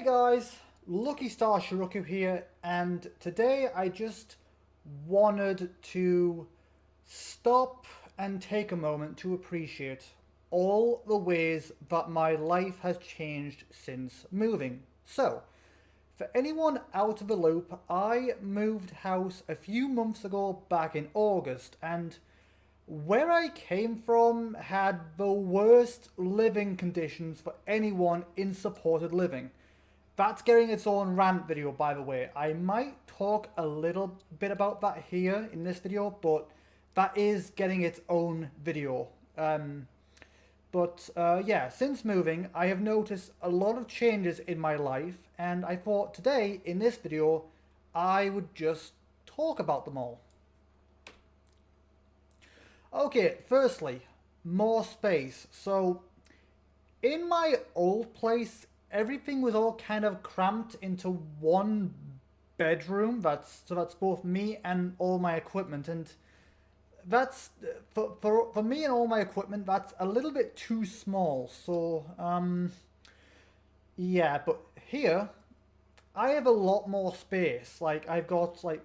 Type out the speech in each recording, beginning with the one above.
Guys, Lucky Star Shi-Roku here, and today I just wanted to stop and take a moment to appreciate all the ways that my life has changed since moving. So, for anyone out of the loop, I moved house a few months ago back in August, and where I came from had the worst living conditions for anyone in supported living. That's getting its own rant video, by the way. I might talk a little bit about that here in this video, but that is getting its own video. Yeah, since moving, I have noticed a lot of changes in my life, and I thought today, in this video, I would just talk about them all. Okay, firstly, more space. So, in my old place, everything was all kind of cramped into one bedroom. That's both me and all my equipment, and that's for me and all my equipment. That's a little bit too small. So yeah, but here I have a lot more space. Like I've got well,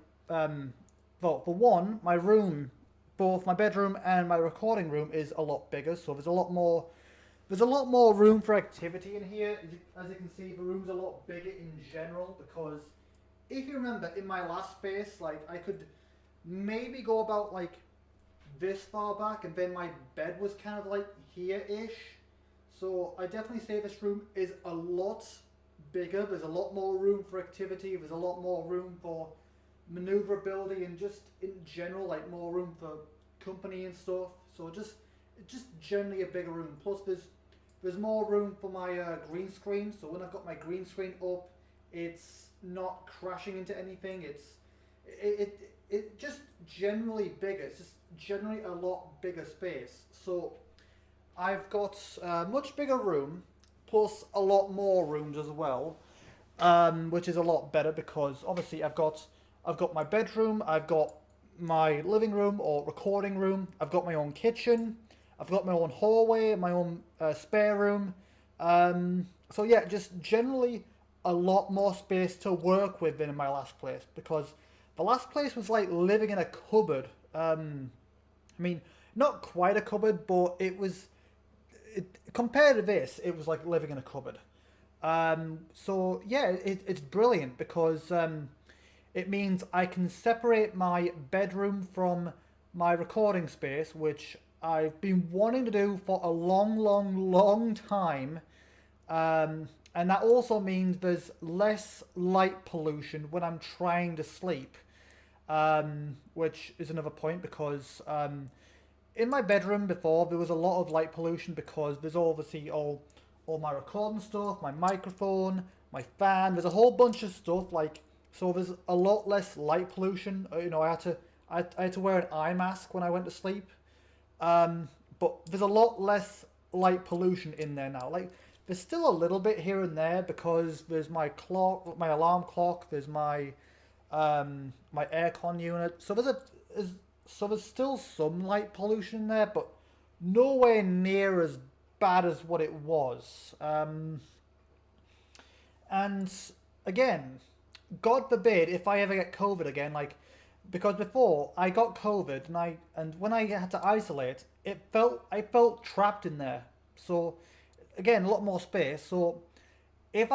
for one, my room, both my bedroom and my recording room is a lot bigger. So there's a lot more. There's a lot more room for activity in here. As you can see, the room's a lot bigger in general because if you remember, in my last space, like I could maybe go about like this far back, and then my bed was kind of like here-ish. So I definitely say this room is a lot bigger. There's a lot more room for activity. There's a lot more room for maneuverability and just in general, like more room for company and stuff. So just generally a bigger room. Plus there's more room for my green screen. So when I've got my green screen up, it's not crashing into anything. It just generally bigger. It's just generally a lot bigger space. So I've got a much bigger room, plus a lot more rooms as well, which is a lot better because obviously I've got my bedroom, I've got my living room or recording room, I've got my own kitchen, I've got my own hallway, my own spare room. So yeah, just generally a lot more space to work with than in my last place because the last place was like living in a cupboard. I mean, not quite a cupboard, but compared to this, it was like living in a cupboard. So yeah, it's brilliant because it means I can separate my bedroom from my recording space, which I've been wanting to do for a long time. And that also means there's less light pollution when I'm trying to sleep, which is another point because in my bedroom before there was a lot of light pollution because there's obviously all my recording stuff, my microphone, my fan. There's a whole bunch of stuff so there's a lot less light pollution. You know, I had to wear an eye mask when I went to sleep. But there's a lot less light pollution in there now. Like there's still a little bit here and there because there's my clock, my alarm clock. There's my my aircon unit. So there's still some light pollution there, but nowhere near as bad as what it was. And again, God forbid if I ever get COVID again, because before I got COVID and when I had to isolate, I felt trapped in there. So again, a lot more space. So I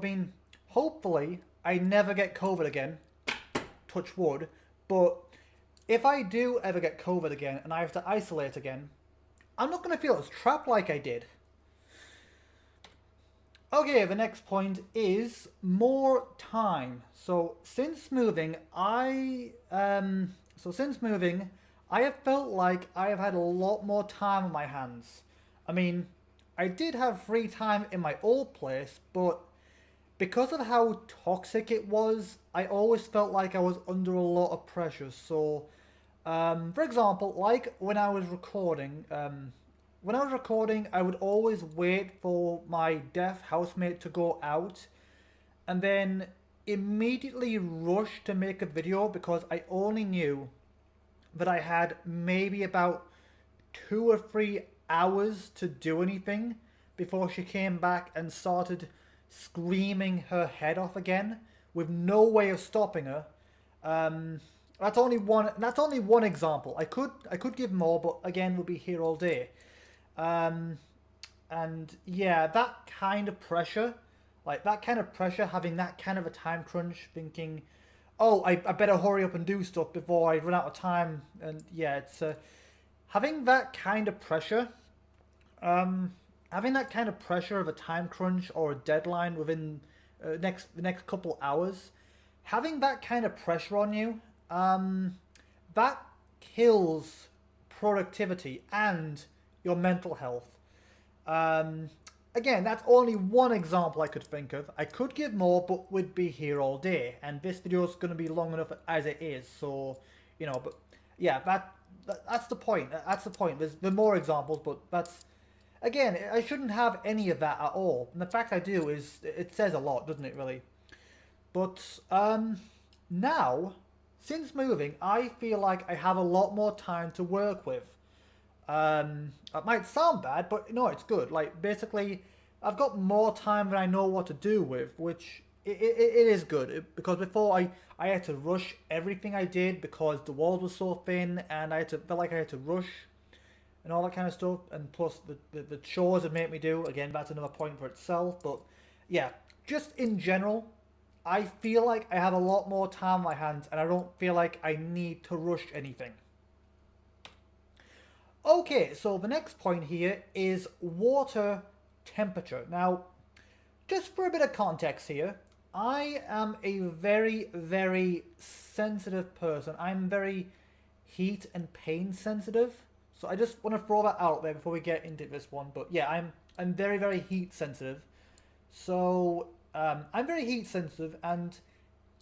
mean, hopefully I never get COVID again. Touch wood. But if I do ever get COVID again and I have to isolate again, I'm not going to feel as trapped like I did. Okay, the next point is more time. So since moving, I have felt like I have had a lot more time on my hands. I mean, I did have free time in my old place, but because of how toxic it was, I always felt like I was under a lot of pressure. So, for example, like when I was recording, I would always wait for my deaf housemate to go out and then immediately rush to make a video because I only knew that I had maybe about 2 or 3 hours to do anything before she came back and started screaming her head off again with no way of stopping her. Um, that's only one. That's only one example. I could give more, but again, we'll be here all day. Um, and yeah, that kind of pressure, like that kind of pressure, having that kind of a time crunch, thinking, oh, I better hurry up and do stuff before I run out of time. And yeah, it's having that kind of pressure. Um, having that kind of pressure of a time crunch or a deadline within the next couple hours, having that kind of pressure on you, that kills productivity and your mental health. Um, Again, that's only one example I could think of. I could give more, but we'd be here all day, and this video is going to be long enough as it is. So, but yeah, that's the point. That's the point. There's more examples, but that's again, I shouldn't have any of that at all. And the fact I do is it says a lot, doesn't it? Really. But now, since moving, I feel like I have a lot more time to work with. It might sound bad, but no, it's good. Like, basically, I've got more time than I know what to do with, which it is good. Because before, I had to rush everything I did because the walls were so thin, and felt like I had to rush and all that kind of stuff. And plus, the chores it made me do, again, that's another point for itself. But yeah, just in general, I feel like I have a lot more time on my hands, and I don't feel like I need to rush anything. Okay, so the next point here is water temperature. Now, just for a bit of context here, I am a very, very sensitive person. I'm very heat and pain sensitive. So I just want to throw that out there before we get into this one. But yeah, I'm very, very heat sensitive. So I'm very heat sensitive, and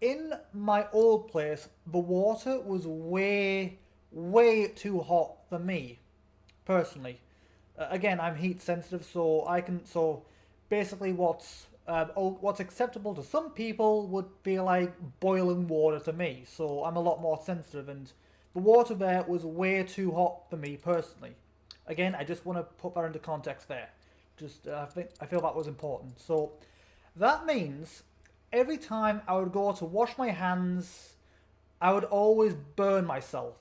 in my old place, the water was way, way too hot for me personally. Again, I'm heat sensitive, so I can. So basically, what's acceptable to some people would be like boiling water to me. So I'm a lot more sensitive, and the water there was way too hot for me personally. Again, I just want to put that into context there. Just I feel that was important. So that means every time I would go to wash my hands, I would always burn myself,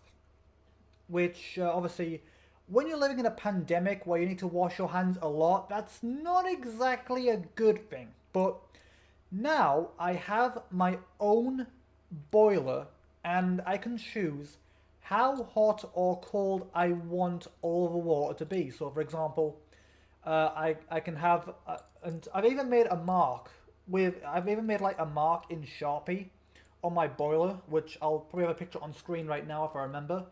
which obviously, when you're living in a pandemic where you need to wash your hands a lot, that's not exactly a good thing. But now I have my own boiler, and I can choose how hot or cold I want all the water to be. So, for example, I can have, and I've even made a mark I've even made like a mark in Sharpie on my boiler, which I'll probably have a picture on screen right now if I remember.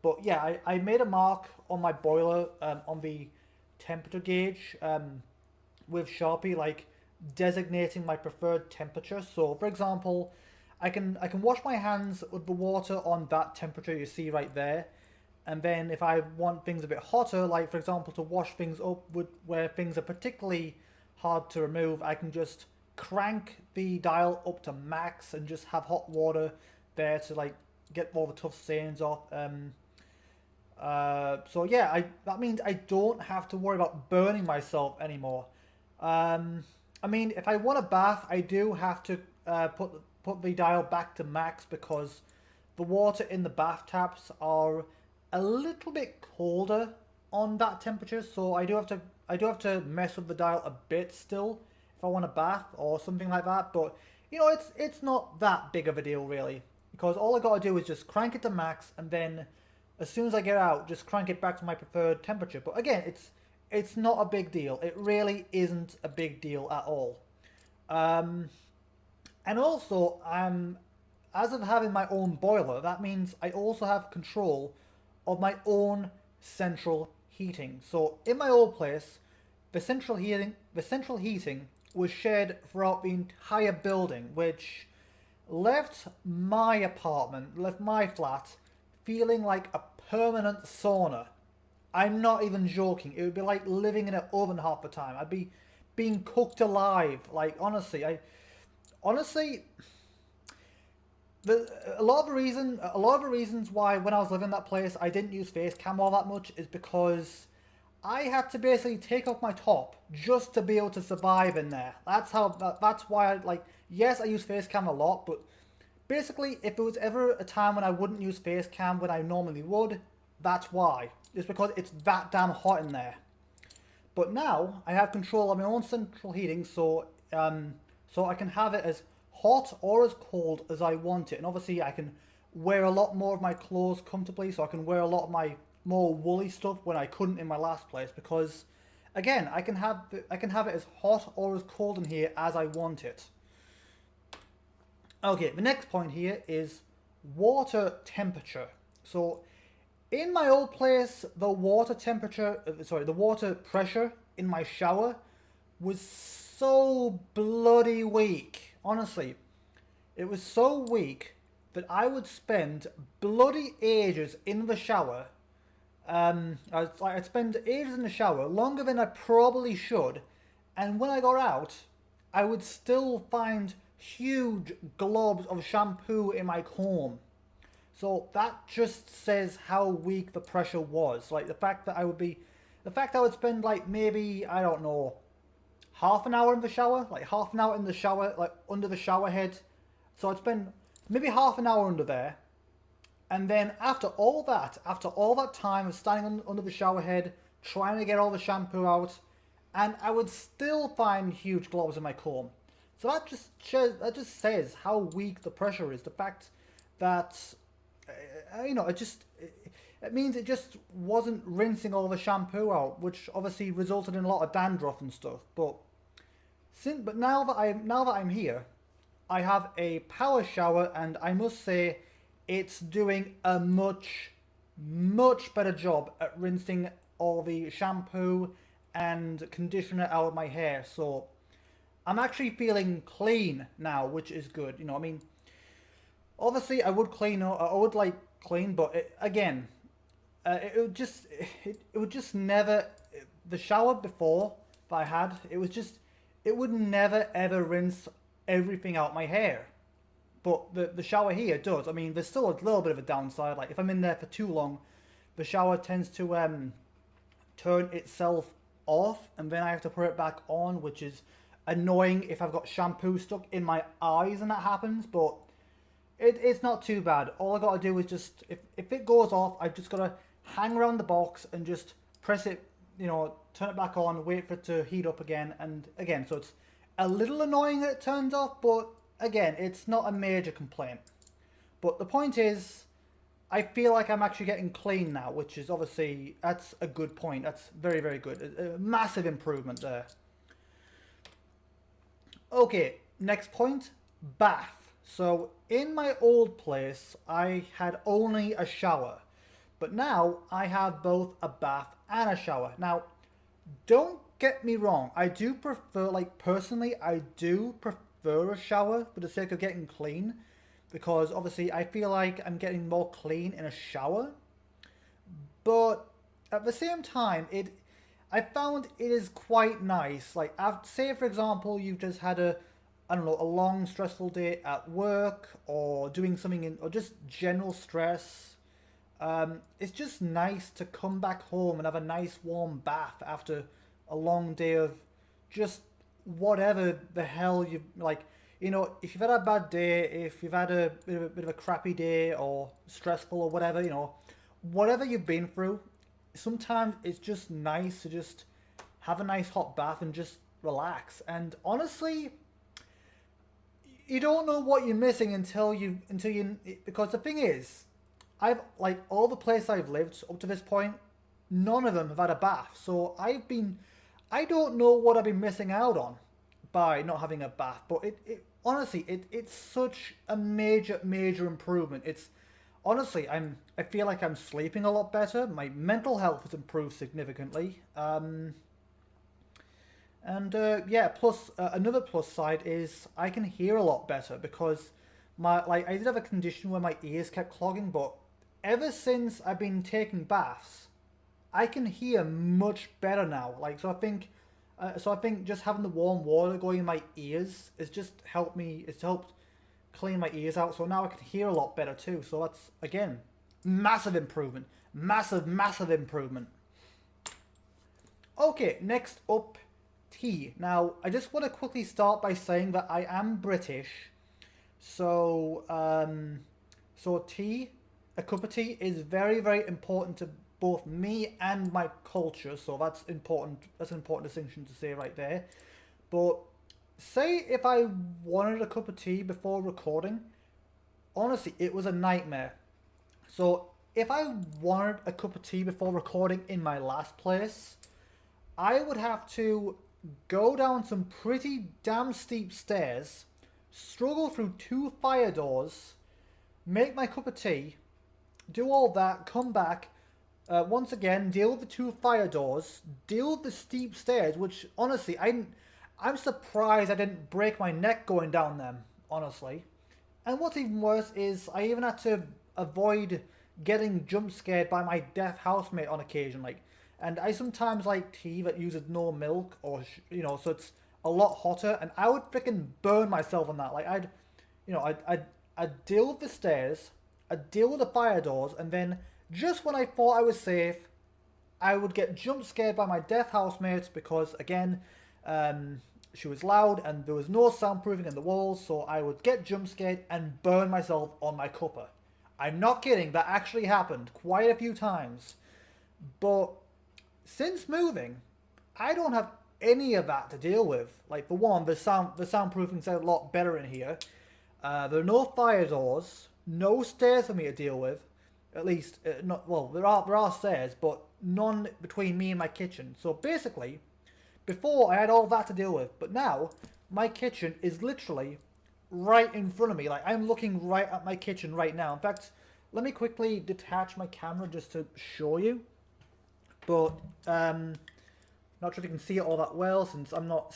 But yeah, I made a mark on my boiler on the temperature gauge with Sharpie, like designating my preferred temperature. So, for example, I can wash my hands with the water on that temperature you see right there, and then if I want things a bit hotter, like for example to wash things up with where things are particularly hard to remove, I can just crank the dial up to max and just have hot water there to like get all the tough stains off. So yeah, that means I don't have to worry about burning myself anymore. I mean, if I want a bath, I do have to put the dial back to max because the water in the bath taps are a little bit colder on that temperature. So I do have to mess with the dial a bit still if I want a bath or something like that. But it's not that big of a deal really, because all I gotta do is just crank it to max, and then as soon as I get out, just crank it back to my preferred temperature. But again, it's not a big deal. It really isn't a big deal at all. And also, as of having my own boiler, that means I also have control of my own central heating. So in my old place, the central heating was shared throughout the entire building, which left my flat, feeling like a permanent sauna. I'm not even joking. It would be like living in an oven half the time. I'd be being cooked alive. Like honestly, a lot of the reasons why when I was living in that place I didn't use face cam all that much is because I had to basically take off my top just to be able to survive in there. That's why yes, I use face cam a lot, but basically if there was ever a time when I wouldn't use face cam when I normally would, that's why. It's because it's that damn hot in there. But now I have control of my own central heating, so I can have it as hot or as cold as I want it. And obviously I can wear a lot more of my clothes comfortably, so I can wear a lot of my more woolly stuff when I couldn't in my last place, because again, I can have it as hot or as cold in here as I want it. Okay, the next point here is water temperature. So in my old place, the water pressure in my shower was so bloody weak. Honestly, it was so weak that I would spend bloody ages in the shower. I'd spend ages in the shower, longer than I probably should, and when I got out, I would still find huge globs of shampoo in my comb. So that just says how weak the pressure was. Like the fact that I would spend like maybe, I don't know, half an hour in the shower, like half an hour in the shower, like under the shower head. So I'd spend maybe half an hour under there. And then after all that time of standing under the shower head, trying to get all the shampoo out, and I would still find huge globs in my comb. So that just says how weak the pressure is. The fact that it means it just wasn't rinsing all the shampoo out, which obviously resulted in a lot of dandruff and stuff. But now that I'm here, I have a power shower, and I must say it's doing a much better job at rinsing all the shampoo and conditioner out of my hair. So I'm actually feeling clean now, which is good. You know, I mean, obviously I would clean, but it would just never. The shower before that I had, it would never ever rinse everything out my hair. But the shower here does. I mean, there's still a little bit of a downside. Like if I'm in there for too long, the shower tends to turn itself off, and then I have to put it back on, which is annoying if I've got shampoo stuck in my eyes and that happens. But it's not too bad. All I gotta do is just, if it goes off, I just gotta hang around the box and just press it, turn it back on, wait for it to heat up again, and again, so it's a little annoying that it turns off, but again, it's not a major complaint. But the point is, I feel like I'm actually getting clean now, which is obviously, that's a good point. That's very, very good. A massive improvement there. Okay, next point, bath. So in my old place, I had only a shower, but now I have both a bath and a shower. Now, don't get me wrong, I do prefer, personally, I do prefer a shower for the sake of getting clean, because obviously I feel like I'm getting more clean in a shower, but at the same time, I found it is quite nice. Like, say for example, you've just had a long stressful day at work, or doing something or just general stress. It's just nice to come back home and have a nice warm bath after a long day of just whatever the hell you like. If you've had a bad day, if you've had a bit of a crappy day or stressful or whatever, whatever you've been through, sometimes it's just nice to just have a nice hot bath and just relax. And honestly, you don't know what you're missing until you because the thing is, I've all the places I've lived up to this point, none of them have had a bath. So I don't know what I've been missing out on by not having a bath. But honestly, it's such a major improvement. It's honestly, I feel like I'm sleeping a lot better. My mental health has improved significantly. Plus another plus side is I can hear a lot better, because I did have a condition where my ears kept clogging, but ever since I've been taking baths, I can hear much better now. So I think just having the warm water going in my ears has just helped me. It's helped clean my ears out, so now I can hear a lot better too. So that's, again, massive improvement. Massive improvement. Okay, next up, tea. Now, I just want to quickly start by saying that I am British, so so tea, a cup of tea, is very very important to both me and my culture. So that's important. That's an important distinction to say right there. But say if I wanted a cup of tea before recording, honestly, it was a nightmare. So if I wanted a cup of tea before recording in my last place, I would have to go down some pretty damn steep stairs, struggle through two fire doors, make my cup of tea, do all that, come back, once again, deal with the two fire doors, deal with the steep stairs, which honestly, I'm surprised I didn't break my neck going down them, honestly. And what's even worse is I even had to avoid getting jump scared by my deaf housemate on occasion. Like, and I sometimes like tea that uses no milk, or so it's a lot hotter, and I would freaking burn myself on that. Like, I'd deal with the stairs, I'd deal with the fire doors, and then just when I thought I was safe, I would get jump scared by my deaf housemates because, again, she was loud and there was no soundproofing in the walls, so I would get jump scared and burn myself on my cuppa. I'm not kidding, that actually happened quite a few times. But since moving, I don't have any of that to deal with. Like, for one, the soundproofing's a lot better in here. There are no fire doors, no stairs for me to deal with. At least, not well. There are stairs, but none between me and my kitchen. So basically, before I had all that to deal with, but now my kitchen is literally right in front of me. Like, I'm looking right at my kitchen right now. In fact, let me quickly detach my camera just to show you. But not sure if you can see it all that well since I'm not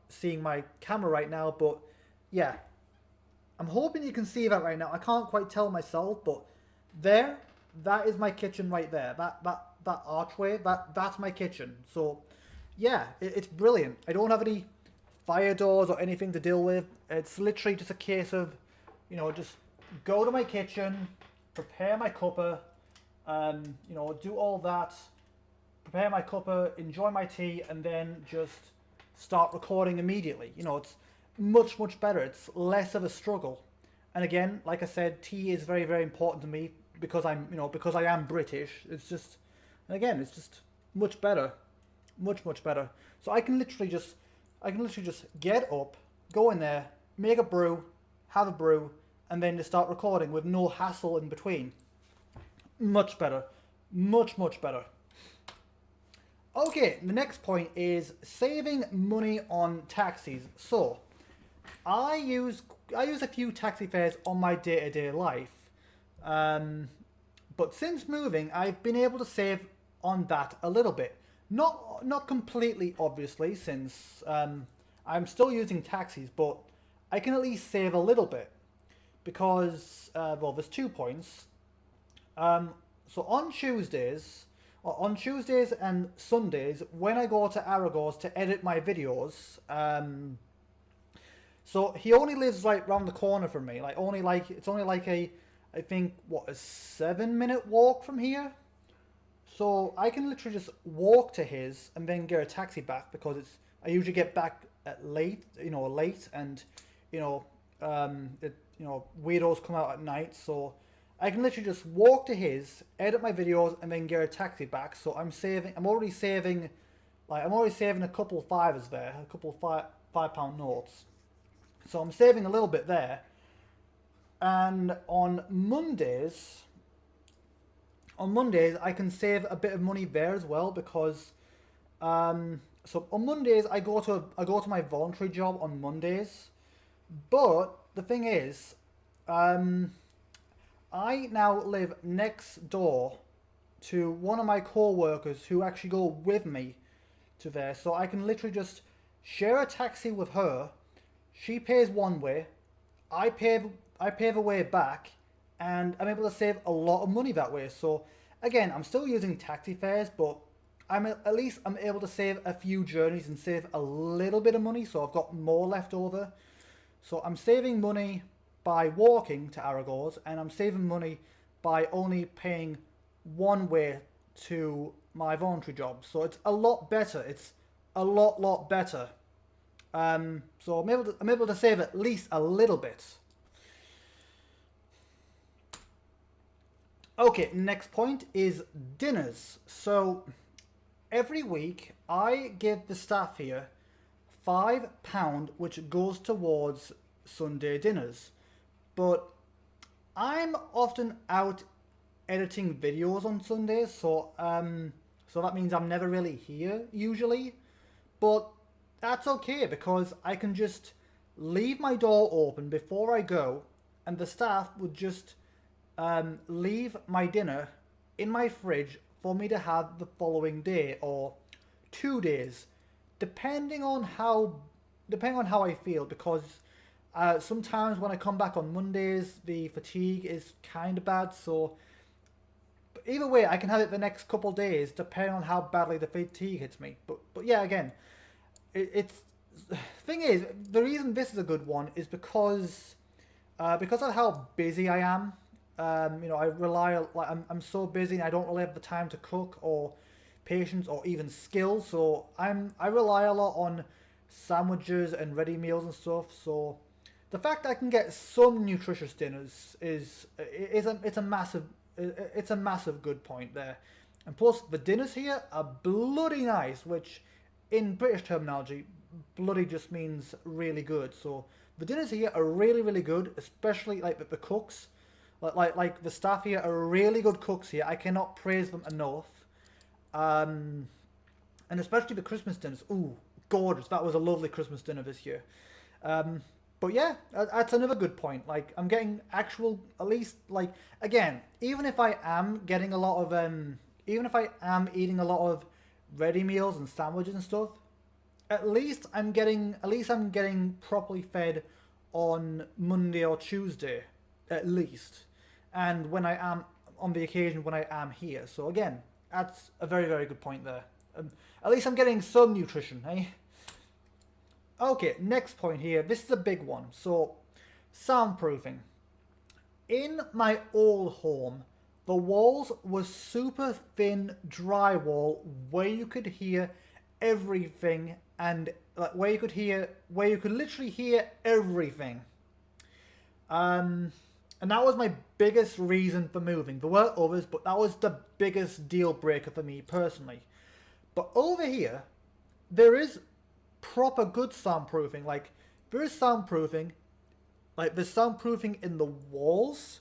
seeing my camera right now. But yeah, I'm hoping you can see that right now. I can't quite tell myself, but that is my kitchen right there. That archway, that's my kitchen. So yeah, it's brilliant. I don't have any fire doors or anything to deal with. It's literally just a case of, just go to my kitchen, prepare my cuppa, do all that, prepare my cuppa, enjoy my tea, and then just start recording immediately. It's much, much better. It's less of a struggle. And again, like I said, tea is very, very important to me because because I am British. It's just much better. Much, much better. So I can literally just get up, go in there, make a brew, have a brew, and then just start recording with no hassle in between. Much better. Much, much better. Okay, the next point is saving money on taxis. So, I use a few taxi fares on my day-to-day life. But since moving, I've been able to save on that a little bit. Not completely, obviously, since I'm still using taxis, but I can at least save a little bit. Because, there's 2 points. So on Tuesdays and Sundays, when I go to Aragor's to edit my videos, so he only lives right round the corner from me. It's only like a 7-minute walk from here. So I can literally just walk to his and then get a taxi back because I usually get back at late, and weirdos come out at night. So I can literally just walk to his, edit my videos, and then get a taxi back. So I'm already saving a couple fivers there, a couple £5 notes. So I'm saving a little bit there. And on Mondays I can save a bit of money there as well because so on Mondays I go to my voluntary job on Mondays. But the thing is, I now live next door to one of my co-workers who actually go with me to there. So I can literally just share a taxi with her. She pays one way, I pay the way back, and I'm able to save a lot of money that way. So again, I'm still using taxi fares, but I'm able to save a few journeys and save a little bit of money. So I've got more left over. So I'm saving money by walking to Aragor's, and I'm saving money by only paying one way to my voluntary job. So it's a lot better. It's a lot better. So I'm able to save at least a little bit. Okay, next point is dinners. So every week I give the staff here £5, which goes towards Sunday dinners. But I'm often out editing videos on Sundays, so that means I'm never really here usually. But that's okay because I can just leave my door open before I go, and the staff would just leave my dinner in my fridge for me to have the following day or 2 days, depending on how I feel. Because sometimes when I come back on Mondays, the fatigue is kind of bad. So either way, I can have it the next couple days, depending on how badly the fatigue hits me. But yeah, again, it's thing is, the reason this is a good one is because of how busy I am. I rely, like, I'm so busy and I don't really have the time to cook or patience or even skill. So I rely a lot on sandwiches and ready meals and stuff. So the fact that I can get some nutritious dinners is a massive good point there. And plus the dinners here are bloody nice, which in British terminology, bloody just means really good. So the dinners here are really good, especially like the cooks. Like the staff here are really good cooks here. I cannot praise them enough. And especially the Christmas dinners. Ooh, gorgeous. That was a lovely Christmas dinner this year. But yeah, that's another good point. Like, I'm getting actual, at least, like, again, even if I am getting a lot of, even if I am eating a lot of ready meals and sandwiches and stuff, at least I'm getting properly fed on Monday or Tuesday, at least. And when I am, on the occasion when I am here. So again, that's a very good point there. At least I'm getting some nutrition, eh? Okay, next point here. This is a big one. So, soundproofing. In my old home, the walls were super thin drywall where you could hear everything, and like where you could literally hear everything. And that was my biggest reason for moving. There were others, but that was the biggest deal breaker for me personally. But over here, there is proper good soundproofing. Like, there is soundproofing. Like, there's soundproofing in the walls.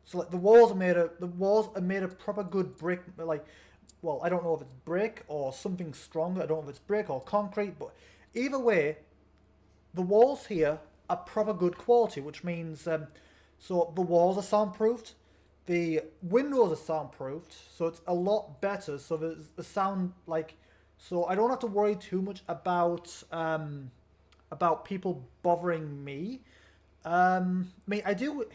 So like the walls are made of proper good brick. Like, well, I don't know if it's brick or something stronger. I don't know if it's brick or concrete. But either way, the walls here are proper good quality, which means so the walls are soundproofed, the windows are soundproofed, so it's a lot better. So there's the sound, like, so I don't have to worry too much about people bothering me. I mean, I do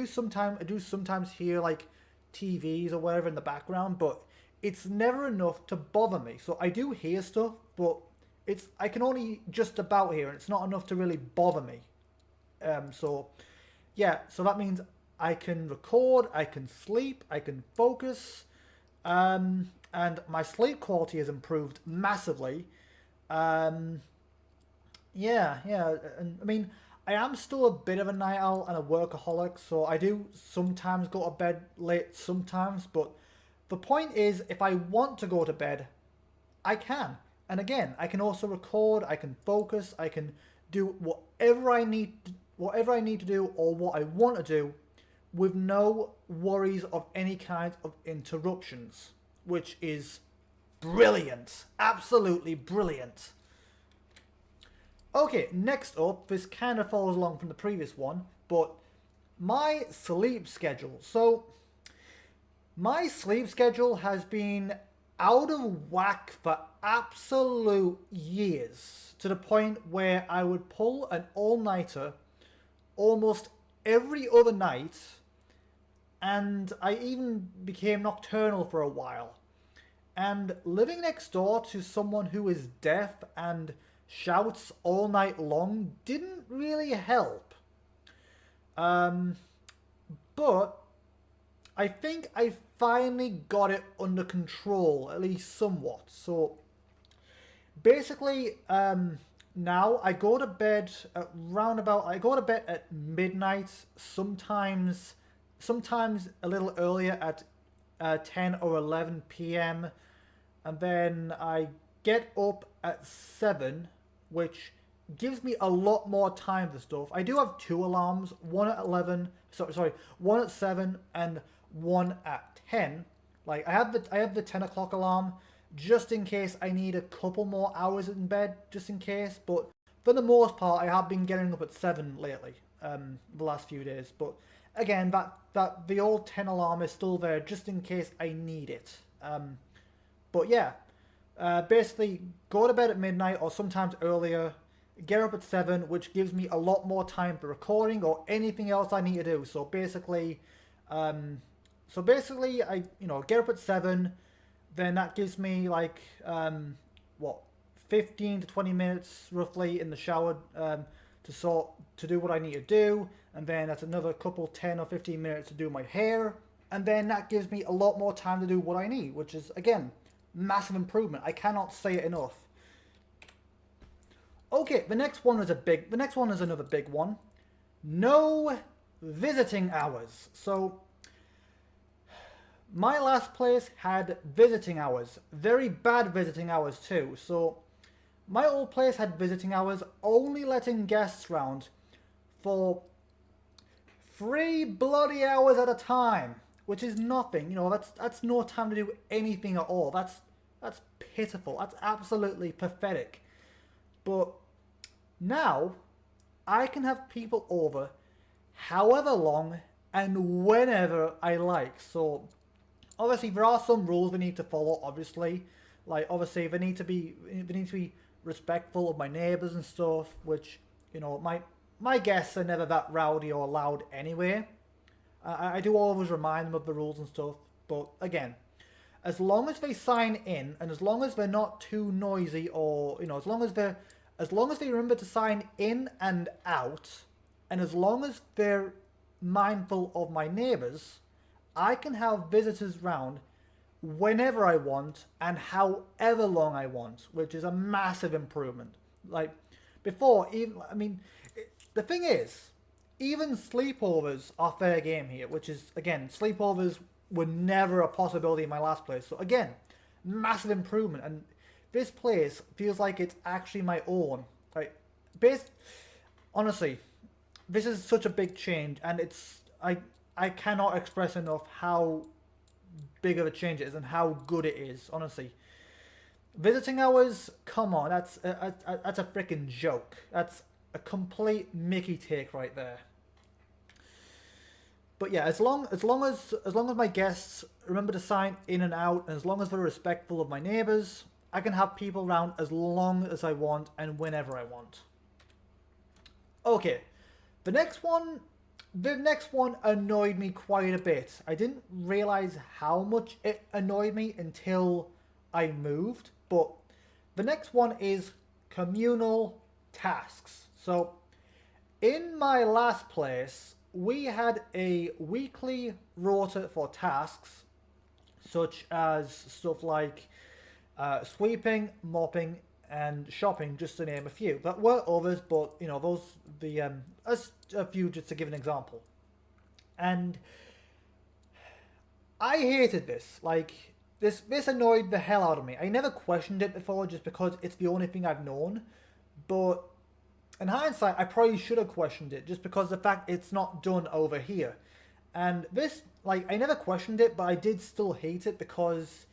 sometimes hear like TVs or whatever in the background, but it's never enough to bother me. So I do hear stuff, but I can only just about hear, and it's not enough to really bother me. So yeah, so that means I can record, I can sleep, I can focus, and my sleep quality has improved massively. Yeah, and I mean, I am still a bit of a night owl and a workaholic, so I do sometimes go to bed late sometimes, but the point is, if I want to go to bed, I can. And again, I can also record, I can focus, I can do whatever I need to do or what I want to do with no worries of any kind of interruptions, which is brilliant. Absolutely brilliant. Okay, next up, this kind of follows along from the previous one, but my sleep schedule. So, my sleep schedule has been out of whack for absolute years, to the point where I would pull an all-nighter almost every other night, and I even became nocturnal for a while. And living next door to someone who is deaf and shouts all night long didn't really help. But I think I finally got it under control, at least somewhat. So basically, now I go to bed at I go to bed at midnight, sometimes a little earlier at 10 or 11 p.m. And then I get up at 7, which gives me a lot more time for stuff. I do have two alarms, one at 11, sorry, one at 7 and one at 10. Like I have the 10 o'clock alarm just in case I need a couple more hours in bed, just in case. But for the most part, I have been getting up at 7 lately, the last few days. But again, that the old 10 alarm is still there just in case I need it. But yeah, basically go to bed at midnight or sometimes earlier, get up at 7, which gives me a lot more time for recording or anything else I need to do. So basically, I get up at 7, then that gives me like what 15 to 20 minutes roughly in the shower to do what I need to do, and then that's another couple 10 or 15 minutes to do my hair, and then that gives me a lot more time to do what I need, which is again massive improvement. I cannot say it enough. Okay, the next one is another big one. No visiting hours. So my last place had visiting hours, very bad visiting hours too. So my old place had visiting hours, only letting guests round for 3 bloody hours at a time, which is nothing. You know, that's no time to do anything at all. That's pitiful. That's absolutely pathetic. But now I can have people over however long and whenever I like. So obviously there are some rules we need to follow, obviously. Like obviously they need to be respectful of my neighbours and stuff, which, you know, my guests are never that rowdy or loud anyway. I do always remind them of the rules and stuff, but again, as long as they sign in and as long as they're not too noisy, or you know, as long as they remember to sign in and out, and as long as they're mindful of my neighbours, I can have visitors round whenever I want and however long I want, which is a massive improvement. Like before, the thing is, even sleepovers are fair game here, which is, again, sleepovers were never a possibility in my last place. So again, massive improvement, and this place feels like it's actually my own. Like, honestly, this is such a big change, and I cannot express enough how big of a change it is and how good it is, honestly. Visiting hours, come on, that's a freaking joke. That's a complete Mickey take right there. But yeah, as long as my guests remember to sign in and out, and as long as they're respectful of my neighbours, I can have people around as long as I want and whenever I want. Okay, the next one annoyed me quite a bit. I didn't realise how much it annoyed me until I moved, but the next one is communal tasks. So, in my last place, we had a weekly rota for tasks, such as stuff like sweeping, mopping, and shopping, just to name a few. There were others, but you know, a few just to give an example. And I hated this. Like, this annoyed the hell out of me. I never questioned it before just because it's the only thing I've known. But in hindsight, I probably should have questioned it just because of the fact it's not done over here. And this, like, I never questioned it, but I did still hate it because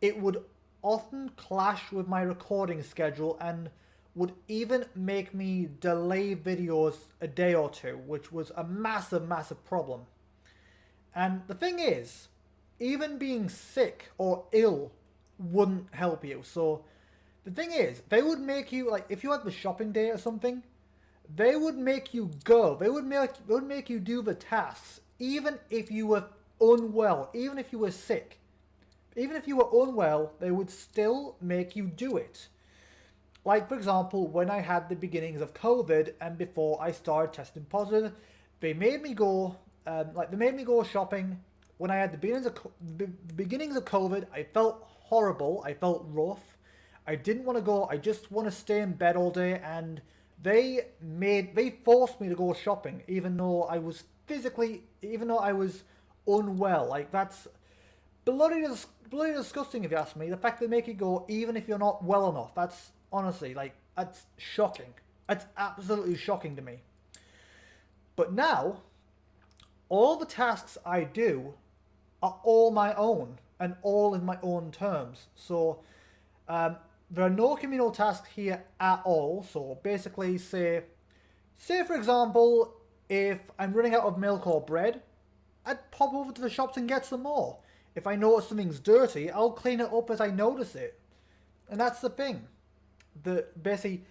it would often clash with my recording schedule and would even make me delay videos a day or two, which was a massive, massive problem. And the thing is, even being sick or ill wouldn't help you. So the thing is, they would make you, like, if you had the shopping day or something, they would make you go. They would make you do the tasks, even if you were unwell, even if you were sick. Even if you were unwell, they would still make you do it. Like, for example, when I had the beginnings of COVID and before I started testing positive, they made me go shopping when I had the beginnings of COVID, I felt horrible. I felt rough. I didn't want to go. I just want to stay in bed all day. And they forced me to go shopping, even though I was even though I was unwell. Like that's bloody disgusting if you ask me. The fact they make you go even if you're not well enough. That's honestly like that's shocking. That's absolutely shocking to me. But now, all the tasks I do are all my own and all in my own terms. So there are no communal tasks here at all. So basically, say for example, if I'm running out of milk or bread, I'd pop over to the shops and get some more. If I notice something's dirty, I'll clean it up as I notice it. And that's the thing. Basically,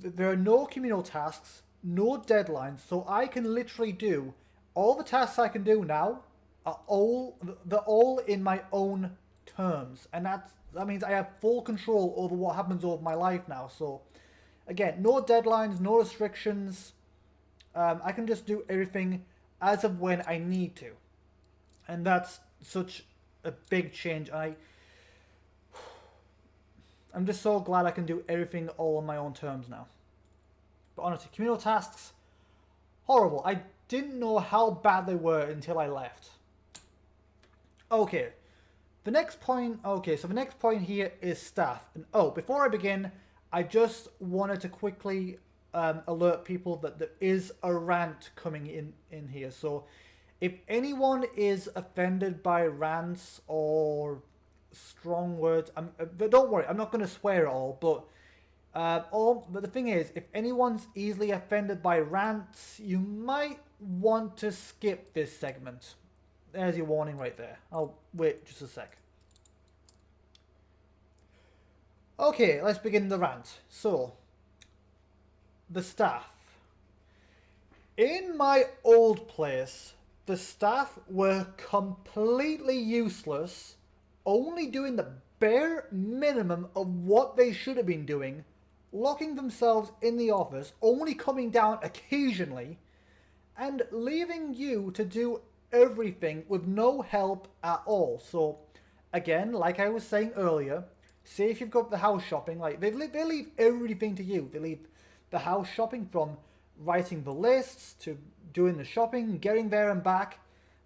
there are no communal tasks, no deadlines, so I can literally do all the tasks I can do now they're all in my own terms, and that means I have full control over what happens over my life now. So again, no deadlines, no restrictions. I can just do everything as of when I need to, and that's such a big change. I'm just so glad I can do everything all on my own terms now. But honestly, communal tasks, horrible. I didn't know how bad they were until I left. Okay, the next point. Okay, so the next point here is staff. And before I begin, I just wanted to quickly alert people that there is a rant coming in here. So if anyone is offended by rants or strong words, but don't worry, I'm not going to swear at all. But the thing is, if anyone's easily offended by rants, you might want to skip this segment. There's your warning right there. I'll wait just a sec. Okay, let's begin the rant. So, the staff. In my old place, the staff were completely useless, only doing the bare minimum of what they should have been doing, locking themselves in the office, only coming down occasionally, and leaving you to do everything with no help at all. So, again, like I was saying earlier, say if you've got the house shopping, like they leave everything to you. They leave the house shopping from writing the lists to doing the shopping, getting there and back.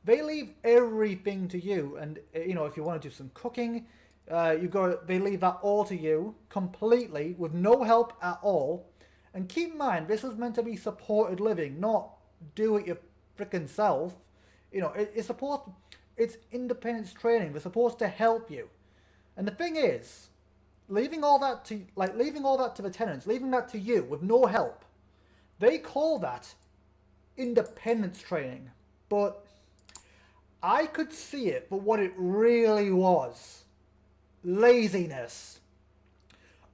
They leave everything to you, and if you want to do some cooking, they leave that all to you completely with no help at all. And keep in mind, this was meant to be supported living, not do it your frickin' self. It's independence training. They're supposed to help you. And the thing is, leaving all that to the tenants, leaving that to you with no help, they call that independence training. But I could see it for what it really was. Laziness.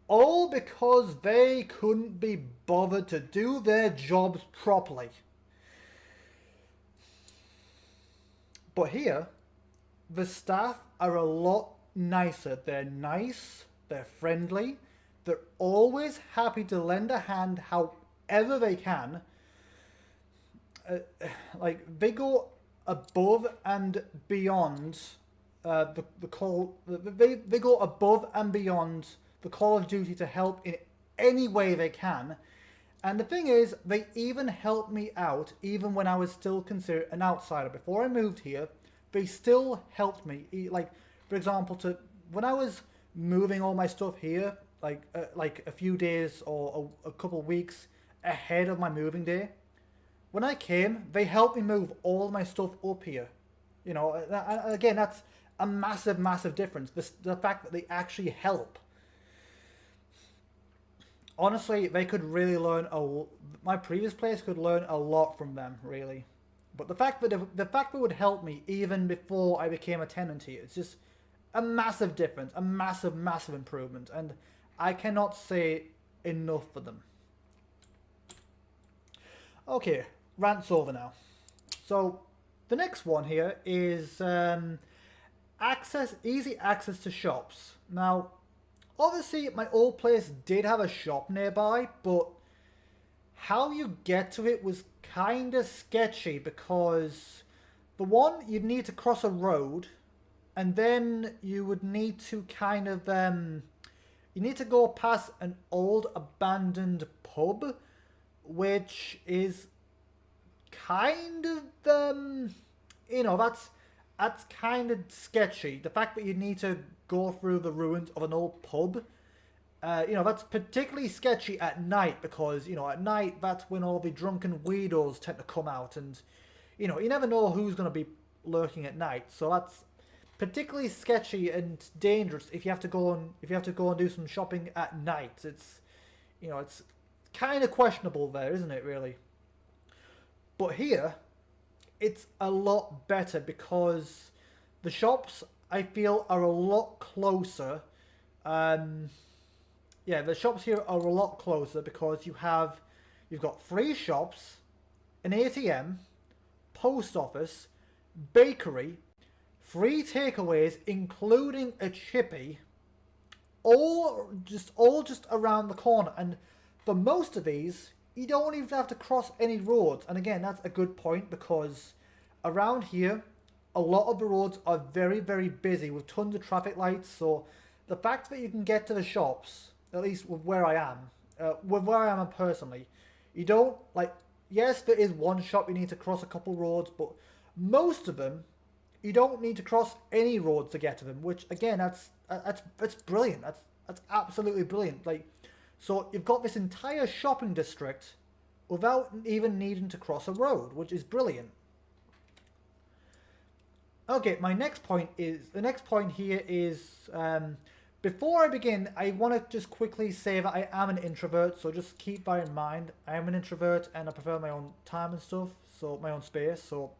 All because they couldn't be bothered to do their jobs properly. But here, the staff are a lot nicer. They're nice, they're friendly, they're always happy to lend a hand however they can. They go above and beyond they go above and beyond the call of duty to help in any way they can. And the thing is, they even helped me out even when I was still considered an outsider. Before I moved here, they still helped me. Like, for example, when I was moving all my stuff here, like a few days or a couple of weeks ahead of my moving day, when I came, they helped me move all my stuff up here. Again, that's a massive, massive difference. The fact that they actually help. Honestly, they could really learn my previous place could learn a lot from them, really. But the fact that they would help me even before I became a tenant here, it's just a massive difference, a massive, massive improvement, and I cannot say enough for them. Okay, rant's over now. So the next one here is easy access to shops. Now, obviously, my old place did have a shop nearby, but how you get to it was kind of sketchy because For one, you'd need to cross a road, and then you would need to kind of you need to go past an old abandoned pub, which is kind of you know, that's kind of sketchy. The fact that you need to go through the ruins of an old pub, you know, that's particularly sketchy at night because, you know, at night that's when all the drunken weirdos tend to come out, and you know, you never know who's going to be lurking at night. So that's particularly sketchy and dangerous if you have to go and do some shopping at night. It's, you know, it's kind of questionable there, isn't it, really? But here, it's a lot better because the shops, I feel, are a lot closer. Yeah, the shops here are a lot closer because you've got 3 shops, an ATM, post office, bakery, 3 takeaways, including a chippy, all just around the corner. And for most of these, you don't even have to cross any roads. And again, that's a good point because around here, a lot of the roads are very, very busy with tons of traffic lights. So the fact that you can get to the shops, at least with where I am personally, you don't, like, yes, there is one shop you need to cross a couple roads, but most of them, you don't need to cross any roads to get to them, which again, that's brilliant. That's absolutely brilliant. Like, so you've got this entire shopping district without even needing to cross a road, which is brilliant. Okay, the next point here is, before I begin, I want to just quickly say that I am an introvert, so just keep that in mind. I am an introvert and I prefer my own time and stuff, so my own space. So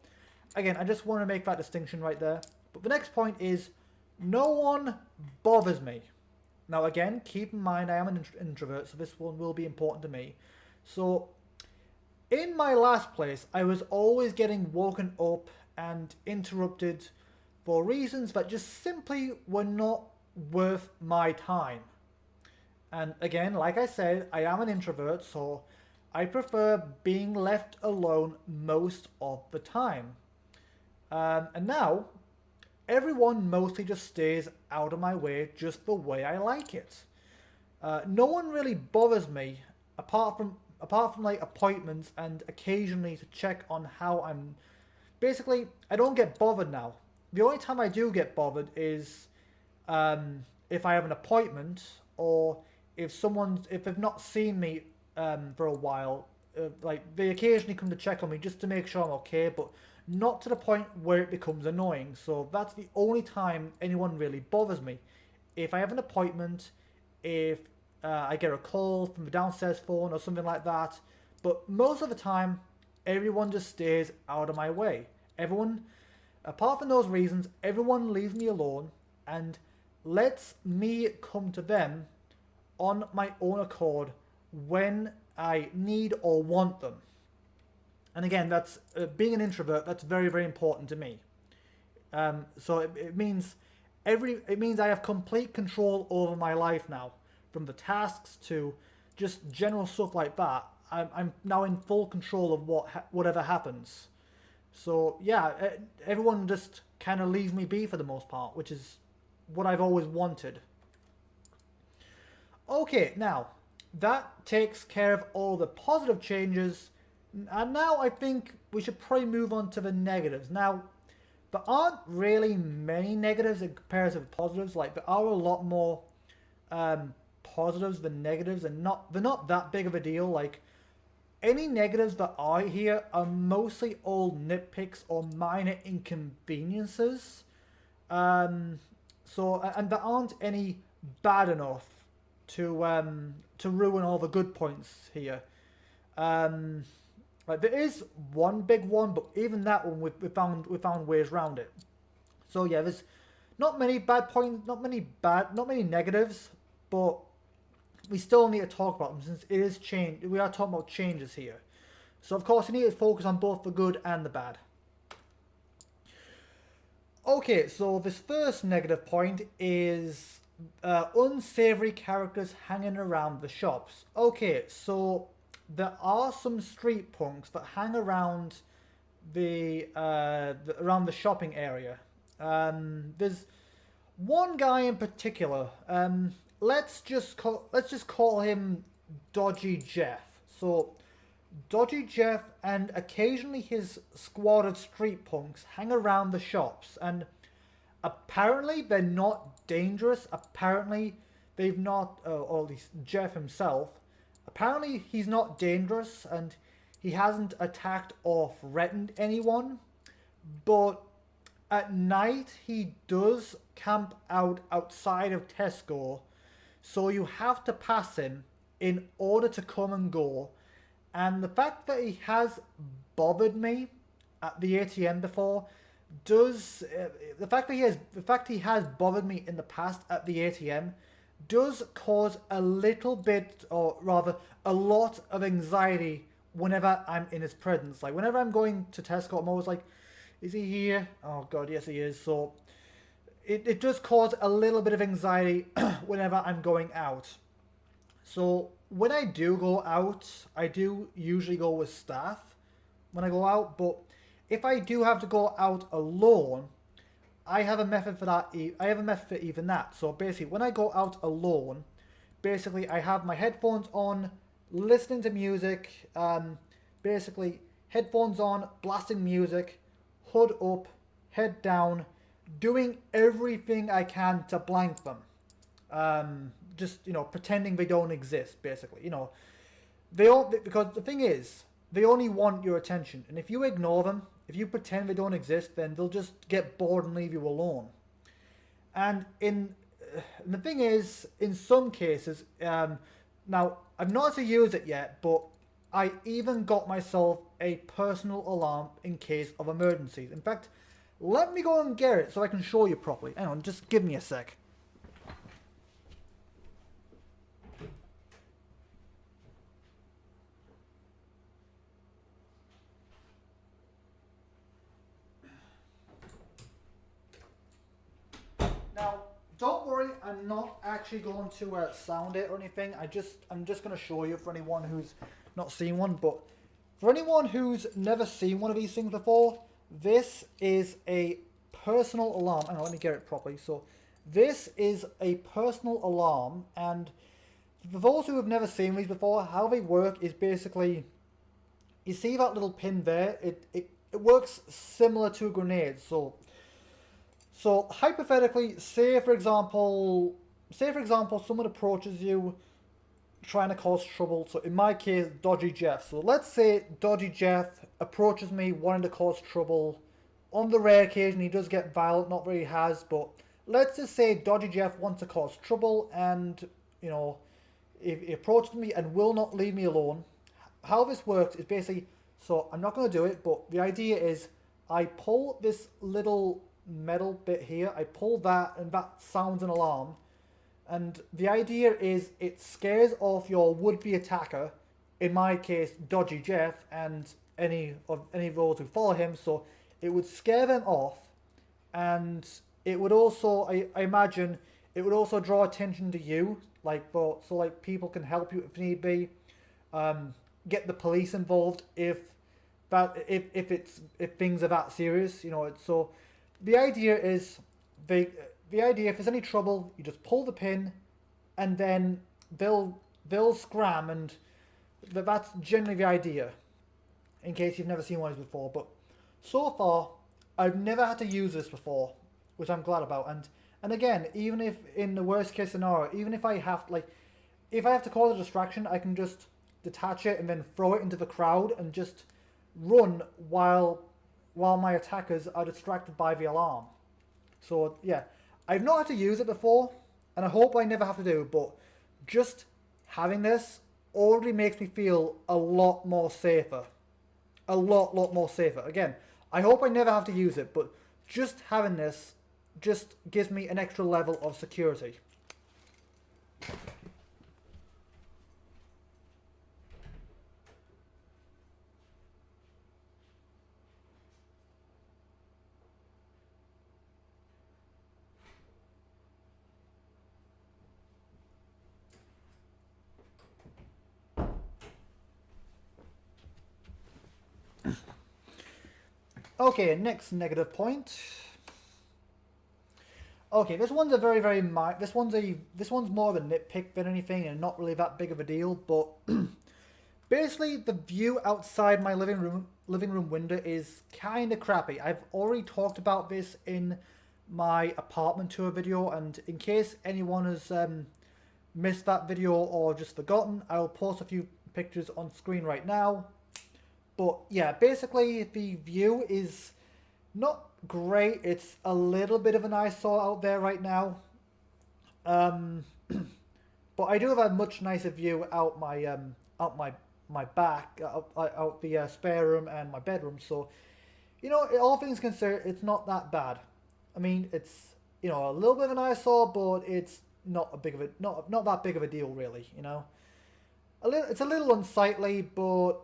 again, I just want to make that distinction right there. But the next point is, no one bothers me. Now again, keep in mind I am an introvert, so this one will be important to me. So in my last place, I was always getting woken up and interrupted for reasons that just simply were not worth my time. And again, like I said, I am an introvert, so I prefer being left alone most of the time. And now, everyone mostly just stays out of my way just the way I like it. No one really bothers me, apart from like appointments and occasionally to check on how I'm. Basically, I don't get bothered now. The only time I do get bothered is if I have an appointment or if they've not seen me for a while. Like, they occasionally come to check on me just to make sure I'm okay, but not to the point where it becomes annoying. So that's the only time anyone really bothers me. If I have an appointment, if I get a call from the downstairs phone or something like that. But most of the time, everyone just stays out of my way. Everyone, apart from those reasons, everyone leaves me alone and lets me come to them on my own accord when I need or want them. And again, that's being an introvert. That's very, very important to me. So it means I have complete control over my life now, from the tasks to just general stuff like that. I'm now in full control of whatever happens. So yeah, everyone just kind of leaves me be for the most part, which is what I've always wanted. Okay, now that takes care of all the positive changes, and now I think we should probably move on to the negatives. Now, there aren't really many negatives in comparison to positives. Like, there are a lot more positives than negatives, and they're not that big of a deal. Like, any negatives that are here are mostly all nitpicks or minor inconveniences. So, and there aren't any bad enough to ruin all the good points here. Like, there is one big one, but even that one we found ways around it. So yeah, there's not many bad points, not many negatives, but we still need to talk about them since it is change. We are talking about changes here. So of course, you need to focus on both the good and the bad. Okay, so this first negative point is unsavory characters hanging around the shops. Okay, so there are some street punks that hang around around the shopping area. There's one guy in particular. Let's just call him Dodgy Jeff. So Dodgy Jeff and occasionally his squad of street punks hang around the shops, and apparently they're not dangerous. Apparently they've not, or at least Jeff himself. Apparently he's not dangerous, and he hasn't attacked or threatened anyone. But at night he does camp out outside of Tesco, so you have to pass him in order to come and go. And the fact that he has bothered me at the ATM before does the fact he has bothered me in the past at the ATM does cause a little bit, or rather a lot of anxiety whenever I'm in his presence. Like whenever I'm going to Tesco, I'm always like, is he here? Oh god, yes he is. So it does cause a little bit of anxiety whenever I'm going out. So when I do go out, I do usually go with staff when I go out, but if I do have to go out alone, I have a method for that. I have a method for even that. So basically, when I go out alone, basically I have my headphones on, listening to music, basically headphones on, blasting music, hood up, head down, doing everything I can to blank them. Just, pretending they don't exist, basically. Because the thing is, they only want your attention. And if you ignore them, if you pretend they don't exist, then they'll just get bored and leave you alone. And the thing is, in some cases, now, I've not had to use it yet, but I even got myself a personal alarm in case of emergencies. In fact, let me go and get it so I can show you properly. Hang on, just give me a sec. Now, don't worry, I'm not actually going to sound it or anything. I'm just going to show you for anyone who's not seen one. But for anyone who's never seen one of these things before, this is a personal alarm. Hang on, let me get it properly. So this is a personal alarm, and for those who have never seen these before, how they work is basically, you see that little pin there? It works similar to a grenade. So hypothetically, say for example, someone approaches you trying to cause trouble. So in my case, Dodgy Jeff. So let's say Dodgy Jeff approaches me wanting to cause trouble. On the rare occasion he does get violent, not really has, but let's just say Dodgy Jeff wants to cause trouble, and if he approaches me and will not leave me alone. How this works is basically, so I'm not going to do it, but the idea is I pull this little metal bit here, I pull that, and that sounds an alarm. And the idea is it scares off your would-be attacker, in my case Dodgy Jeff, and any of those who follow him. So it would scare them off, and it would also, I imagine, it would also draw attention to you, so people can help you if need be. Get the police involved if things are that serious, So the idea is, if there's any trouble, you just pull the pin, and then they'll scram, and that's generally the idea. In case you've never seen one of these before, but so far I've never had to use this before, which I'm glad about. And again, even if in the worst case scenario, even if I have to cause a distraction, I can just detach it and then throw it into the crowd and just run while my attackers are distracted by the alarm. So yeah, I've not had to use it before, and I hope I never have to do, but just having this already makes me feel a lot more safer. A lot more safer. Again, I hope I never have to use it, but just having this just gives me an extra level of security. Okay, next negative point. Okay, this one's a very this one's more of a nitpick than anything, and not really that big of a deal. But basically, the view outside my living room window is kind of crappy. I've already talked about this in my apartment tour video, and in case anyone has missed that video or just forgotten, I'll post a few pictures on screen right now. But yeah, basically the view is not great. It's a little bit of an eyesore out there right now. But I do have a much nicer view out my back, out the spare room and my bedroom. So, you know, all things considered, it's not that bad. I mean, it's, you know, a little bit of an eyesore, but it's not a big of a not that big of a deal, really. You know, it's a little unsightly, but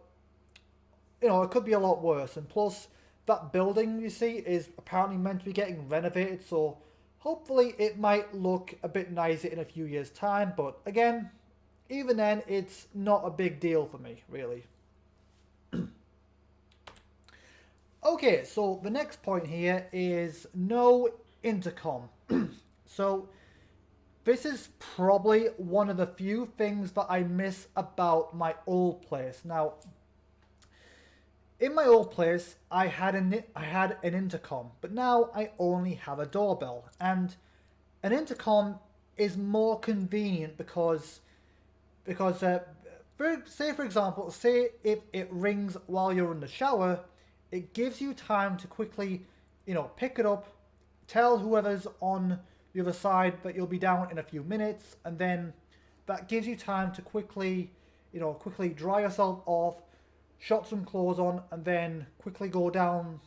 you know, it could be a lot worse. And plus, that building you see is apparently meant to be getting renovated, so hopefully it might look a bit nicer in a few years' time. But again, even then, it's not a big deal for me, really. Okay, so the next point here is no intercom. So this is probably one of the few things that I miss about my old place. Now, in my old place, I had an intercom, but now I only have a doorbell. And an intercom is more convenient because for example, say if it rings while you're in the shower, it gives you time to quickly, you know, pick it up, tell whoever's on the other side that you'll be down in a few minutes, and then that gives you time to quickly dry yourself off, shot some clothes on, and then quickly go down,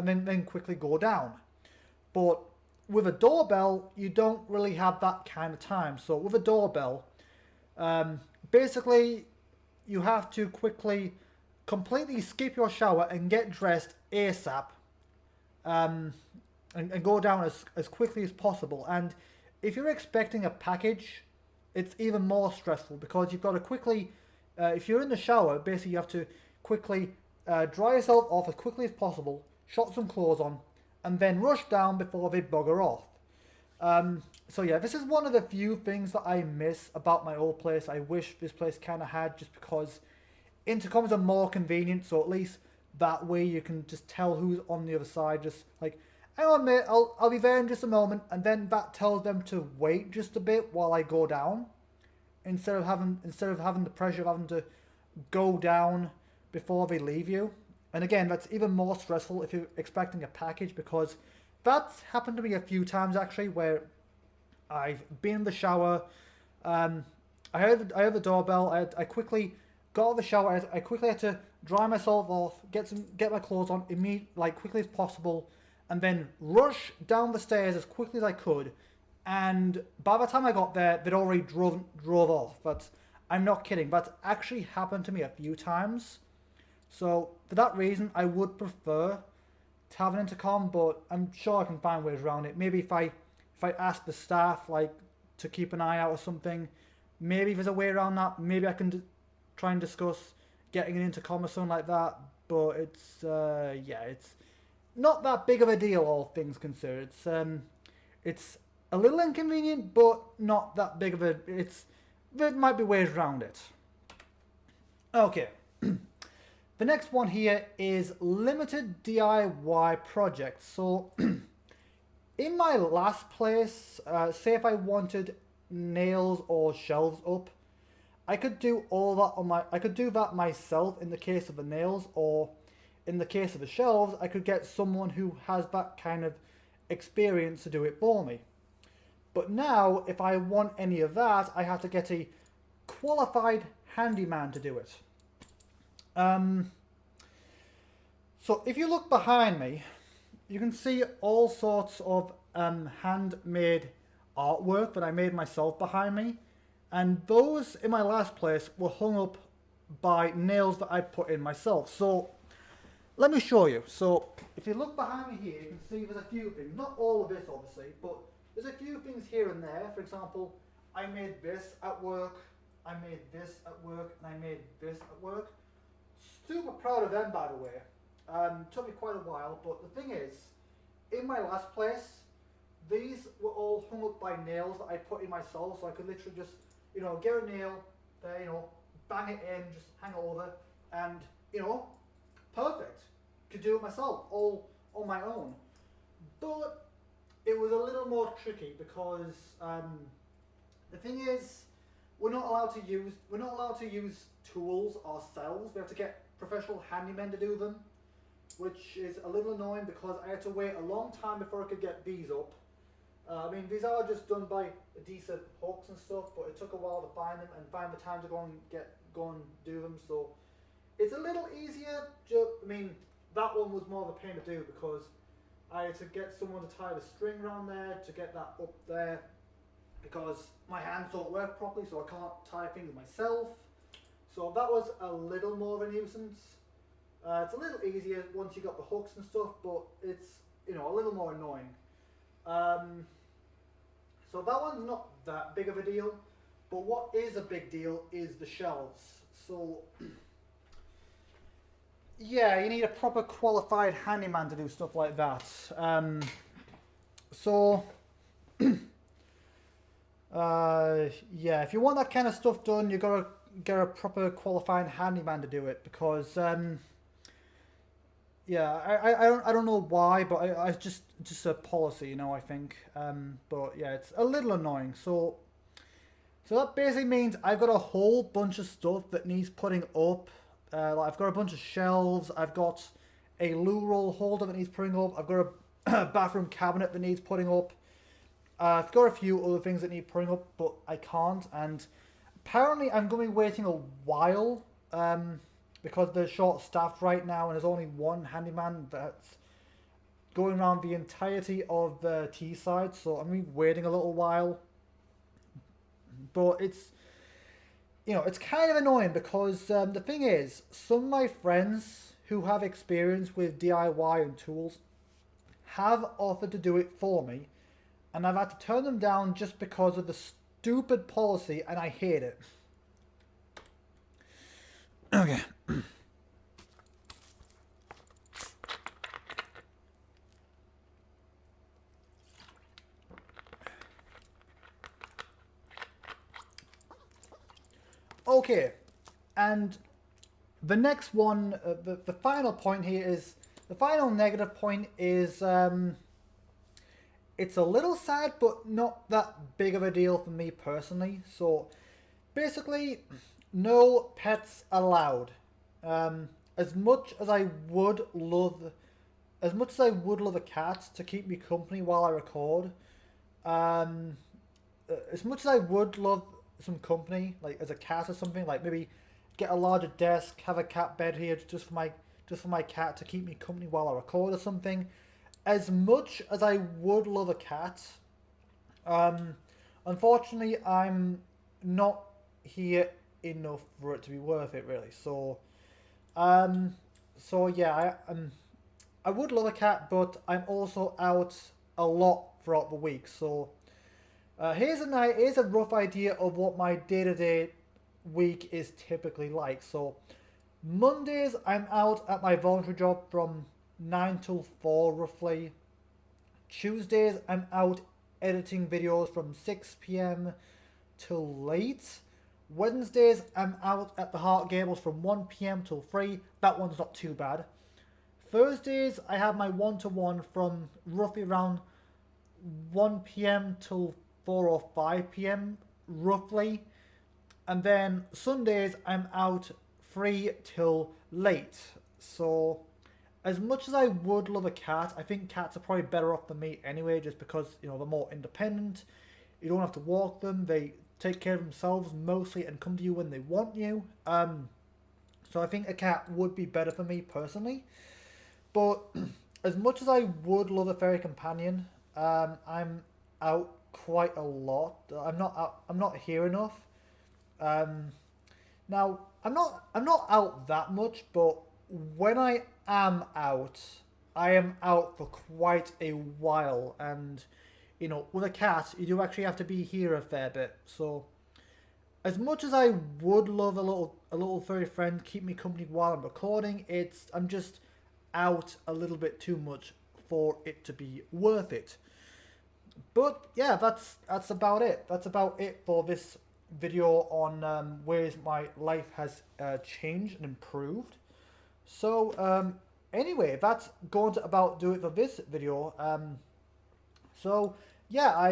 then quickly go down. But with a doorbell, you don't really have that kind of time. So with a doorbell, basically, you have to completely skip your shower and get dressed ASAP, and go down as quickly as possible. And if you're expecting a package, it's even more stressful because you've got to quickly, if you're in the shower, basically you have to quickly dry yourself off as quickly as possible, shot some clothes on, and then rush down before they bugger off. So yeah, this is one of the few things that I miss about my old place. I wish this place kind of had, just because intercoms are more convenient, so at least that way you can just tell who's on the other side. Just like, hang on mate, I'll be there in just a moment, and then that tells them to wait just a bit while I go down, instead of having the pressure of having to go down before they leave you. And again, that's even more stressful if you're expecting a package, because that's happened to me a few times actually, where I've been in the shower, I heard the doorbell, I quickly got out of the shower, I quickly had to dry myself off, get my clothes on like quickly as possible, and then rush down the stairs as quickly as I could. And by the time I got there, they'd already drove off. But I'm not kidding. That's actually happened to me a few times. So for that reason, I would prefer to have an intercom, but I'm sure I can find ways around it. Maybe if I ask the staff like to keep an eye out or something, maybe there's a way around that. Maybe I can try and discuss getting an intercom or something like that. But it's it's not that big of a deal, all things considered. It's a little inconvenient, but not that big of a. There might be ways around it. Okay. The next one here is limited DIY projects. So, in my last place, say if I wanted nails or shelves up, I could do all that I could do that myself in the case of the nails, or in the case of the shelves, I could get someone who has that kind of experience to do it for me. But now, if I want any of that, I have to get a qualified handyman to do it. So if you look behind me, you can see all sorts of handmade artwork that I made myself behind me. And those in my last place were hung up by nails that I put in myself. So let me show you. So if you look behind me here, you can see there's a few things. Not all of this, obviously, but there's a few things here and there. For example, I made this at work, I made this at work, and I made this at work. Super proud of them, by the way. Took me quite a while, but the thing is, in my last place, these were all hung up by nails that I put in myself, so I could literally just, get a nail there, bang it in, just hang it over, and, perfect. Could do it myself, all on my own. But it was a little more tricky because the thing is, we're not allowed to use tools ourselves. We have to get professional handymen to do them, which is a little annoying because I had to wait a long time before I could get these up. I mean, these are just done by decent hooks and stuff, but it took a while to find them and find the time to go and do them. So it's a little easier. I mean, that one was more of a pain to do because I had to get someone to tie the string around there to get that up there because my hands don't work properly, so I can't tie things myself. So that was a little more of a nuisance. It's a little easier once you got the hooks and stuff, but it's a little more annoying. So that one's not that big of a deal, but what is a big deal is the shelves. So yeah, you need a proper qualified handyman to do stuff like that. Yeah, if you want that kind of stuff done, you gotta get a proper qualified handyman to do it because yeah, I don't know why, but I just a policy, I think. But yeah, it's a little annoying. So that basically means I've got a whole bunch of stuff that needs putting up. Like I've got a bunch of shelves. I've got a loo roll holder that needs putting up. I've got a bathroom cabinet that needs putting up. I've got a few other things that need putting up, but I can't. And apparently, I'm going to be waiting a while. Because they're short-staffed right now and there's only one handyman that's going around the entirety of the T-side, so I'm going to be waiting a little while. But it's kind of annoying because the thing is, some of my friends who have experience with DIY and tools have offered to do it for me, and I've had to turn them down just because of the stupid policy, and I hate it. Okay. Okay, and the next one, the final point here is, the final negative point is, it's a little sad, but not that big of a deal for me personally. So, basically, no pets allowed. As much as I would love a cat to keep me company while I record, as much as I would love some company, like as a cat or something, like maybe get a larger desk, have a cat bed here just for my cat to keep me company while I record or something. As much as I would love a cat, unfortunately, I'm not here enough for it to be worth it, really. So yeah, I would love a cat, but I'm also out a lot throughout the week. So here's a rough idea of what my day-to-day week is typically like. So Mondays, I'm out at my voluntary job from 9 till 4 roughly. Tuesdays, I'm out editing videos from 6 p.m. till late. Wednesdays, I'm out at the Heart Gables from 1 p.m. till 3. That one's not too bad. Thursdays, I have my one-to-one from roughly around 1 p.m. till 4 or 5 p.m. roughly. And then Sundays, I'm out 3 till late. So as much as I would love a cat, I think cats are probably better off than me anyway, just because, they're more independent. You don't have to walk them. They take care of themselves mostly and come to you when they want you. So I think a cat would be better for me personally. But as much as I would love a furry companion, I'm out quite a lot. I'm not here enough. Now I'm not out that much, but when I am out, I am out for quite a while. And with a cat, you do actually have to be here a fair bit. So as much as I would love a little furry friend keep me company while I'm recording, out a little bit too much for it to be worth it. But yeah, that's about it. That's about it for this video on ways my life has changed and improved. So anyway, that's going to about do it for this video. So yeah,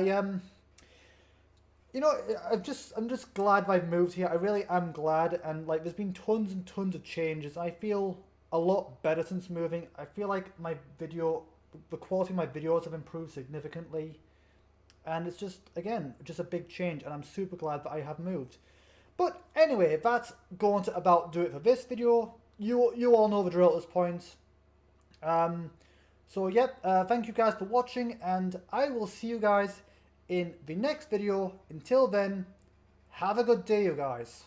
you know, I'm just glad I've moved here. I really am glad, and like there's been tons and tons of changes. I feel a lot better since moving. I feel like the quality of my videos have improved significantly. And it's just, again, just a big change, and I'm super glad that I have moved. But anyway, that's going to about do it for this video. You all know the drill at this point. So yep, thank you guys for watching, and I will see you guys in the next video. Until then, have a good day, you guys.